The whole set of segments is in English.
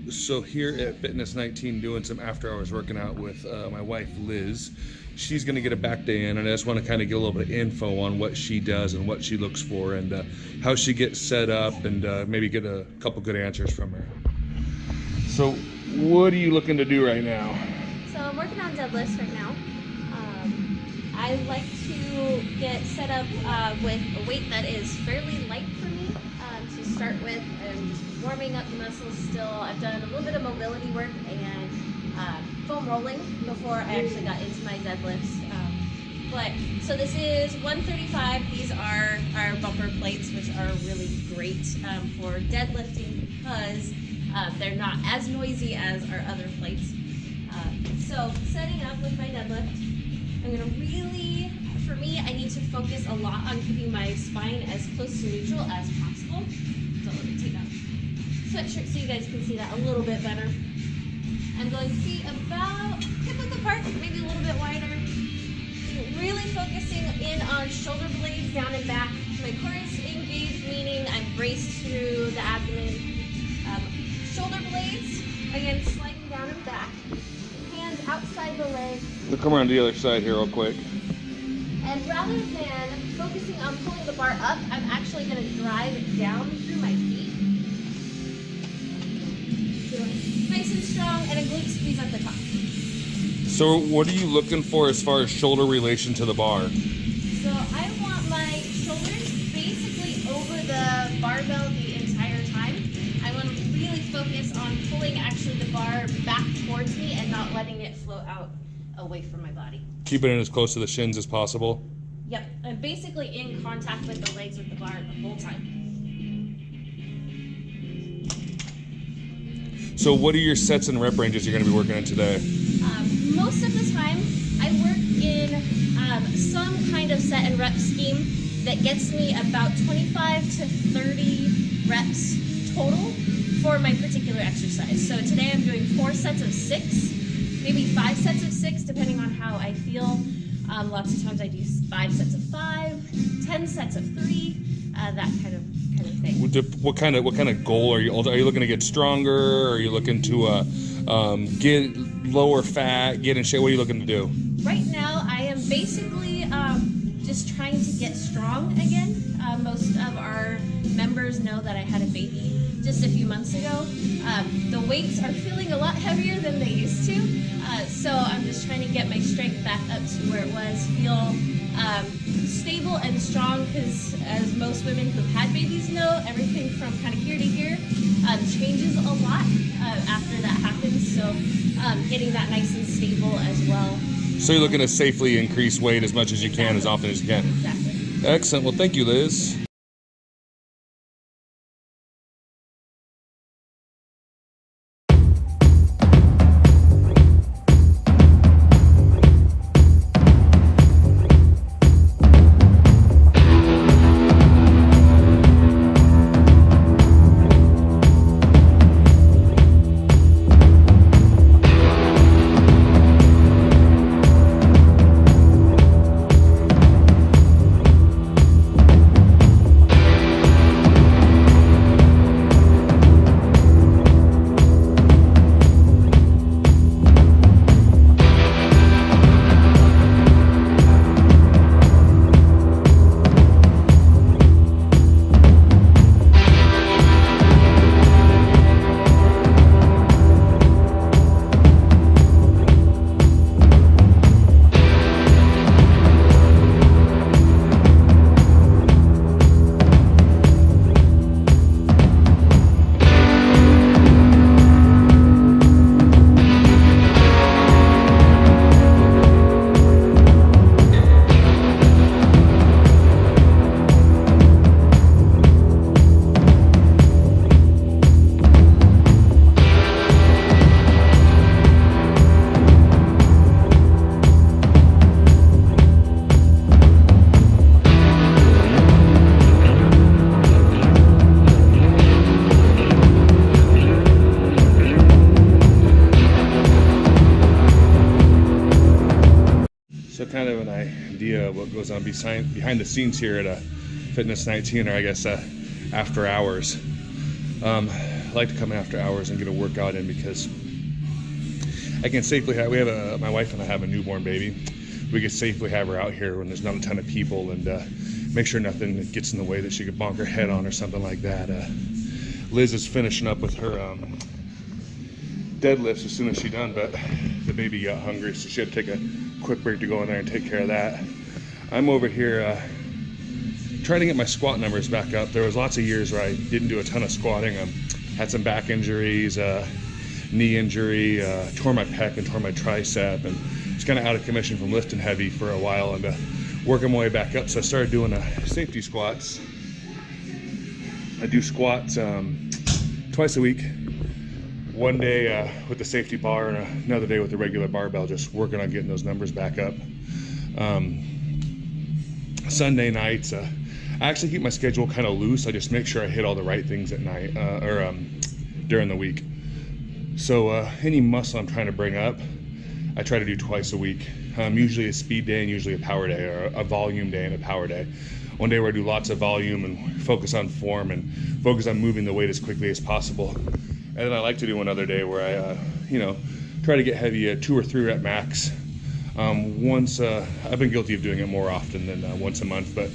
So here at Fitness 19, doing some after hours working out with my wife Liz. She's going to get a back day in, and I just want to kind of get a little bit of info on what she does and what she looks for, and how she gets set up, and maybe get a couple good answers from her. So, what are you looking to do right now? So I'm working on deadlifts right now. I like to get set up with a weight that is fairly light for me to start with. I'm just warming up the muscles still. I've done a little bit of mobility work and foam rolling before I actually got into my deadlifts. So this is 135. These are our bumper plates, which are really great for deadlifting because they're not as noisy as our other plates. So setting up with my deadlift, I'm gonna really, for me, I need to focus a lot on keeping my spine as close to neutral as possible. So let me take off sweatshirt so you guys can see that a little bit better. I'm going feet about hip width apart, maybe a little bit wider. Really focusing in on shoulder blades down and back. My core is engaged, meaning I'm braced through the abdomen. Shoulder blades, again, sliding down and back. Hands outside the leg. We'll come around to the other side here real quick. And rather than focusing on pulling the bar up, I'm actually going to drive it down through my feet. Nice and strong, and a glute squeeze at the top. So what are you looking for as far as shoulder relation to the bar? So I want my shoulders basically over the barbell the entire time. I want to really focus on pulling actually the bar back towards me and not letting it float out away from my body. Keeping it as close to the shins as possible? Yep, I'm basically in contact with the legs with the bar the whole time. So what are your sets and rep ranges you're going to be working in today? Most of the time, I work in some kind of set and rep scheme that gets me about 25 to 30 reps total for my particular exercise. So today I'm doing 4 sets of 6, maybe 5 sets of 6, depending on how I feel. Lots of times I do 5 sets of 5, 10 sets of 3, that kind of thing. What kind of goal are you looking to get stronger? Are you looking to get lower fat, get in shape? What are you looking to do? Right now, I am basically just trying to get strong again. Most of our members know that I had a baby just a few months ago. The weights are feeling a lot heavier than they used to, so I'm just trying to get my strength back up to where it was, feel stable and strong, because as most women who've had babies know, everything from kind of here to here changes a lot after that happens, so getting that nice and stable as well. So you're looking to safely increase weight as much as you can, as often as you can. Exactly. Excellent. Well, thank you, Liz. So kind of an idea of what goes on behind the scenes here at a Fitness 19, or I guess after hours. I like to come after hours and get a workout in because I can safely have, my wife and I have a newborn baby. We can safely have her out here when there's not a ton of people and make sure nothing gets in the way that she could bonk her head on or something like that. Liz is finishing up with her deadlifts as soon as she's done, but the baby got hungry, so she had to take a quick break to go in there and take care of that. I'm over here trying to get my squat numbers back up. There was lots of years where I didn't do a ton of squatting. Had some back injuries, knee injury, tore my pec and tore my tricep, and was kind of out of commission from lifting heavy for a while and working my way back up. So I started doing safety squats. I do squats twice a week. One day with the safety bar and another day with the regular barbell, just working on getting those numbers back up. Sunday nights, I actually keep my schedule kind of loose. I just make sure I hit all the right things at night or during the week. So any muscle I'm trying to bring up, I try to do twice a week. Usually a speed day and usually a power day, or a volume day and a power day. One day where I do lots of volume and focus on form and focus on moving the weight as quickly as possible. And then I like to do another day where I, try to get heavy at 2 or 3 rep max. I've been guilty of doing it more often than once a month, but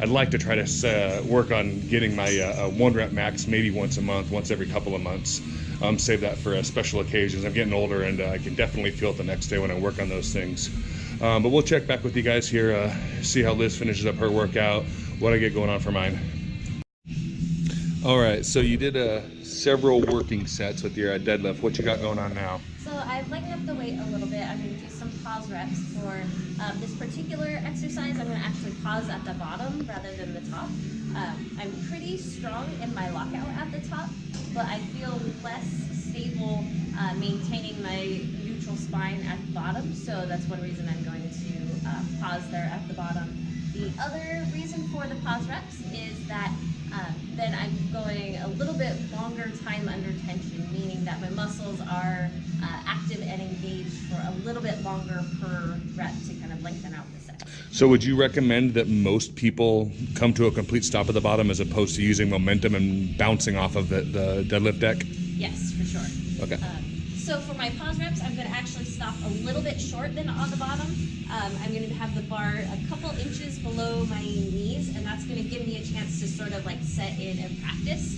I'd like to try to work on getting my 1 rep max maybe once a month, once every couple of months. Save that for special occasions. I'm getting older and I can definitely feel it the next day when I work on those things. But we'll check back with you guys here, see how Liz finishes up her workout, what I get going on for mine. All right, so you did several working sets with your deadlift. What you got going on now? So I've lightened up the weight a little bit. I'm going to do some pause reps for this particular exercise. I'm going to actually pause at the bottom rather than the top. I'm pretty strong in my lockout at the top, but I feel less stable maintaining my neutral spine at the bottom. So that's one reason I'm going to pause there at the bottom. The other reason for the pause reps is that then I'm going a little bit longer time under tension, meaning that my muscles are active and engaged for a little bit longer per rep to kind of lengthen out the set. So would you recommend that most people come to a complete stop at the bottom as opposed to using momentum and bouncing off of the deadlift deck? Yes, for sure. Okay. So for my pause reps, I'm going to actually stop a little bit short than on the bottom. I'm going to have the bar a couple inches below my knees, and that's going to give me a chance to sort of like set in and practice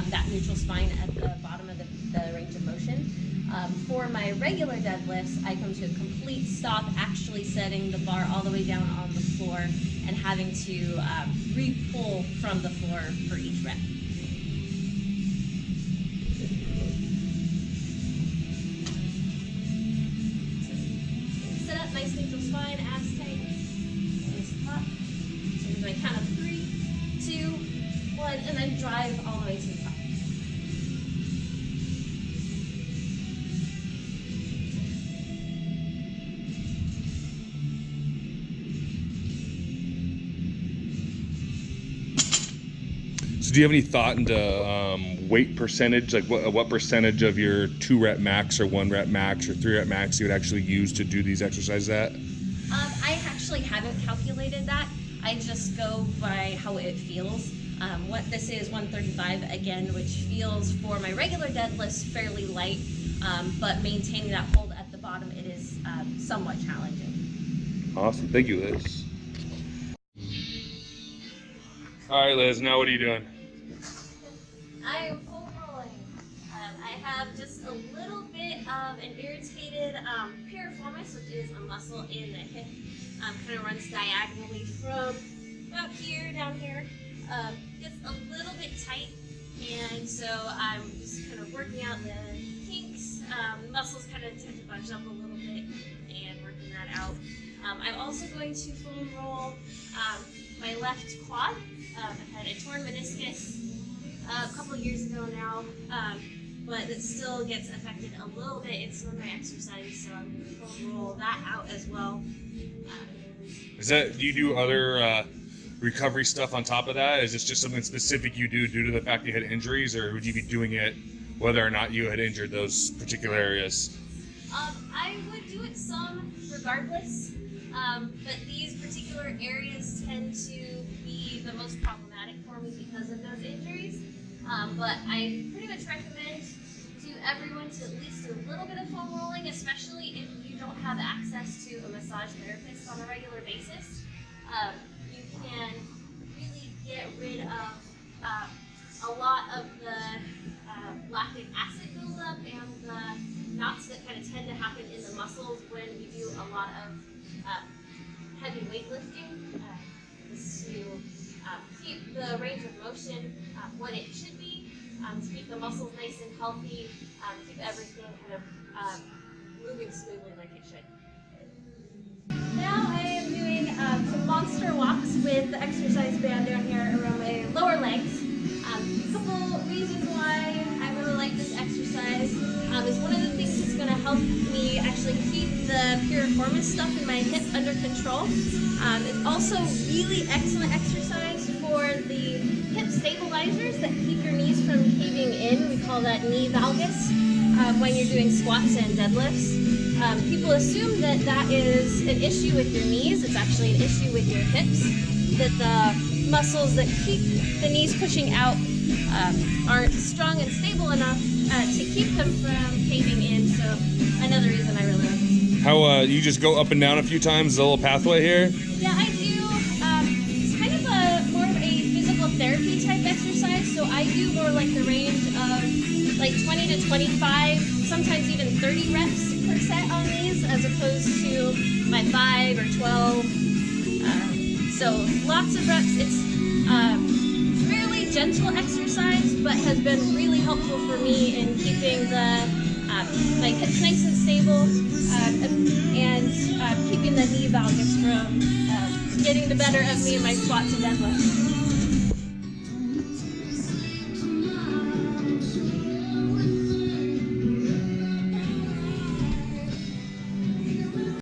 that neutral spine at the bottom of the range of motion. For my regular deadlifts, I come to a complete stop, actually setting the bar all the way down on the floor and having to re-pull from the floor for each rep. Nice neutral spine, abs tight, nice top. So I'm going to count of 3, 2, 1, and then drive all the way to the top. So do you have any thought into weight percentage, like what percentage of your 2 rep max or 1 rep max or 3 rep max you would actually use to do these exercises at? I actually haven't calculated that. I just go by how it feels. What this is 135 again, which feels for my regular deadlifts fairly light, but maintaining that hold at the bottom, it is somewhat challenging. Awesome, thank you, Liz. All right, Liz, now what are you doing? I am full rolling. I have just a little bit of an irritated piriformis, which is a muscle in the hip. Kind of runs diagonally from about here down here. Gets a little bit tight, and so I'm just kind of working out the kinks. Muscles kind of tend to bunch up a little bit, and working that out. I'm also going to foam roll my left quad. I had a torn meniscus a couple years ago now, but it still gets affected a little bit in some of my exercises, so I'm going to foam roll that out as well. Do you do other recovery stuff on top of that? Is this just something specific you do due to the fact you had injuries, or would you be doing it whether or not you had injured those particular areas? I would do it some regardless, but these particular areas tend to be the most problematic for me because of those injuries. But I pretty much recommend to everyone to at least do a little bit of foam rolling, especially if you don't have access to a massage therapist on a regular basis. You can really get rid of a lot of the lactic acid buildup and the knots that kind of tend to happen in the muscles when you do a lot of heavy weightlifting. Is to keep the range of motion what it should be, to keep the muscles nice and healthy, keep everything kind of moving smoothly like it should. Now I am doing some monster walks with the exercise band down here around my lower legs. A couple reasons why I really like this exercise is one of the things that's going to help me actually keep the piriformis stuff in my hip under control. It's also really excellent exercise for the hip stabilizers that keep your knees from caving in. We call that knee valgus when you're doing squats and deadlifts. People assume that that is an issue with your knees. It's actually an issue with your hips, that the muscles that keep the knees pushing out aren't strong and stable enough to keep them from caving in. So another reason I really like this. How you just go up and down a few times, the little pathway here? Yeah, I do. It's kind of a more of a physical therapy type exercise. So I do more like the range of like 20 to 25, sometimes even 30 reps per set on these, as opposed to my 5 or 12. So lots of reps. It's fairly gentle exercise, but has been really helpful for me in keeping the my hips nice and stable, and keeping the knee valgus from getting the better of me in my squats and deadlifts.